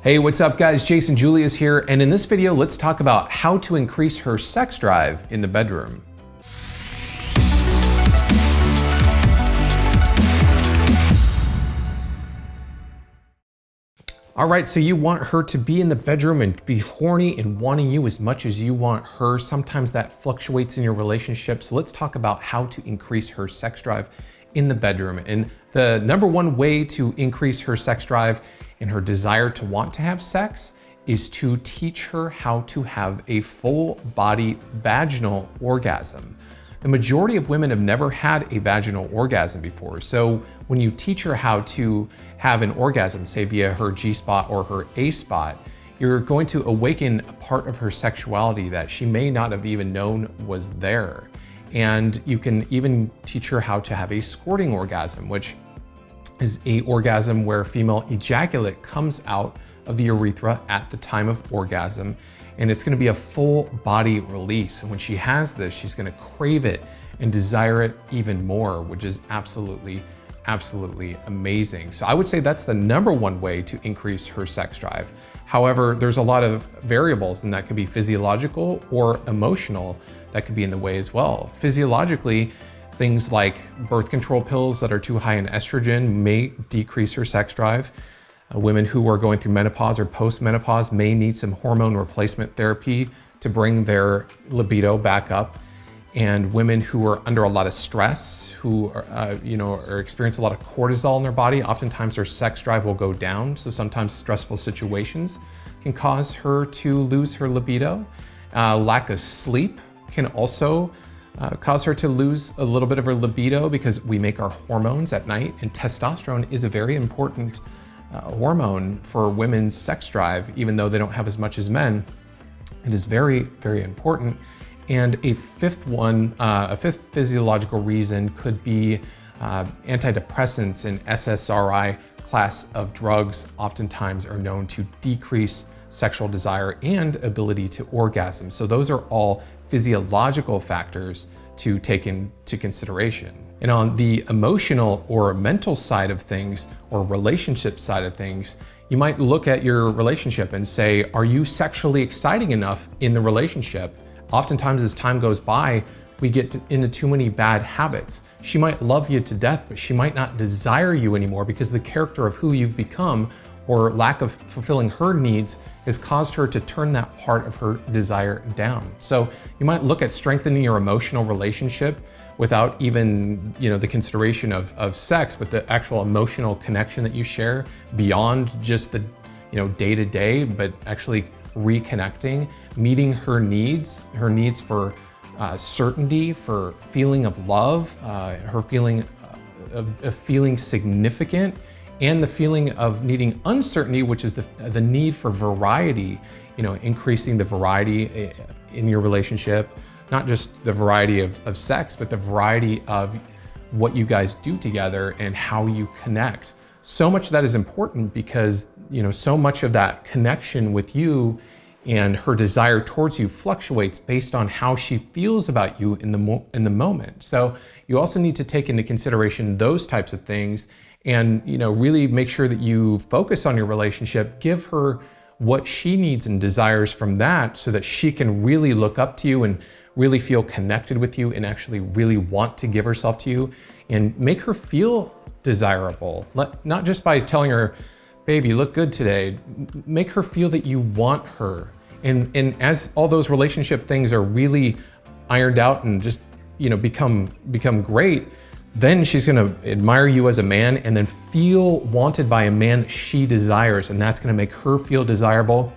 Hey, what's up guys? Jason Julius here, and in this video, let's talk about how to increase her sex drive in the bedroom. All right, so you want her to be in the bedroom and be horny and wanting you as much as you want her. Sometimes that fluctuates in your relationship. So let's talk about how to increase her sex drive in the bedroom. And the number one way to increase her sex drive and her desire to want to have sex is to teach her how to have a full body vaginal orgasm. The majority of women have never had a vaginal orgasm before. So when you teach her how to have an orgasm, say via her G-spot or her A-spot, you're going to awaken a part of her sexuality that she may not have even known was there. And you can even teach her how to have a squirting orgasm, which is an orgasm where female ejaculate comes out of the urethra at the time of orgasm. And it's gonna be a full body release. And when she has this, she's gonna crave it and desire it even more, which is absolutely amazing. So I would say that's the number one way to increase her sex drive. However, there's a lot of variables, and that could be physiological or emotional that could be in the way as well. Physiologically, things like birth control pills that are too high in estrogen may decrease her sex drive. Women who are going through menopause or post-menopause may need some hormone replacement therapy to bring their libido back up. And women who are under a lot of stress, who are experience a lot of cortisol in their body, oftentimes their sex drive will go down. So sometimes stressful situations can cause her to lose her libido. Lack of sleep can also cause her to lose a little bit of her libido because we make our hormones at night, and testosterone is a very important hormone for women's sex drive, even though they don't have as much as men. It is very important. And a fifth physiological reason could be antidepressants and SSRI class of drugs oftentimes are known to decrease sexual desire and ability to orgasm. So those are all physiological factors to take into consideration. And on the emotional or mental side of things, or relationship side of things, you might look at your relationship and say, are you sexually exciting enough in the relationship? Oftentimes as time goes by, we get into too many bad habits. She might love you to death, but she might not desire you anymore because the character of who you've become or lack of fulfilling her needs has caused her to turn that part of her desire down. So you might look at strengthening your emotional relationship without even the consideration of sex, but the actual emotional connection that you share beyond just the day-to-day, but actually reconnecting, meeting her needs for certainty, for feeling of love, her feeling of feeling significant, and the feeling of needing uncertainty, which is the need for variety, increasing the variety in your relationship, not just the variety of sex, but the variety of what you guys do together and how you connect. So much of that is important because, so much of that connection with you and her desire towards you fluctuates based on how she feels about you in the moment. So you also need to take into consideration those types of things and, really make sure that you focus on your relationship, give her what she needs and desires from that so that she can really look up to you and really feel connected with you and actually really want to give herself to you and make her feel desirable. Not just by telling her, babe, you look good today. Make her feel that you want her. And as all those relationship things are really ironed out and just, become great, then she's gonna admire you as a man and then feel wanted by a man that she desires. And that's gonna make her feel desirable.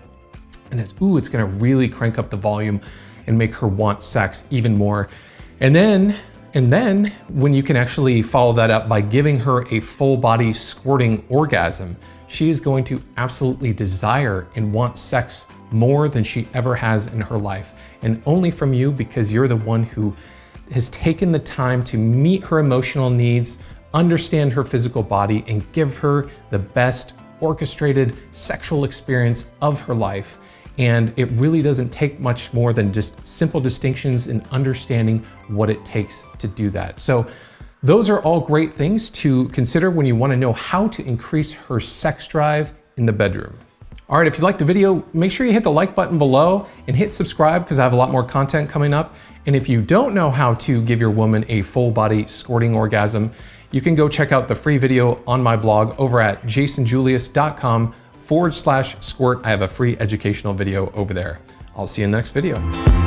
And it's gonna really crank up the volume and make her want sex even more. And then when you can actually follow that up by giving her a full body squirting orgasm, she is going to absolutely desire and want sex more than she ever has in her life. And only from you, because you're the one who has taken the time to meet her emotional needs, understand her physical body, and give her the best orchestrated sexual experience of her life. And it really doesn't take much more than just simple distinctions in understanding what it takes to do that. So those are all great things to consider when you want to know how to increase her sex drive in the bedroom. All right, if you liked the video, make sure you hit the like button below and hit subscribe because I have a lot more content coming up. And if you don't know how to give your woman a full body squirting orgasm, you can go check out the free video on my blog over at jasonjulius.com/squirt. I have a free educational video over there. I'll see you in the next video.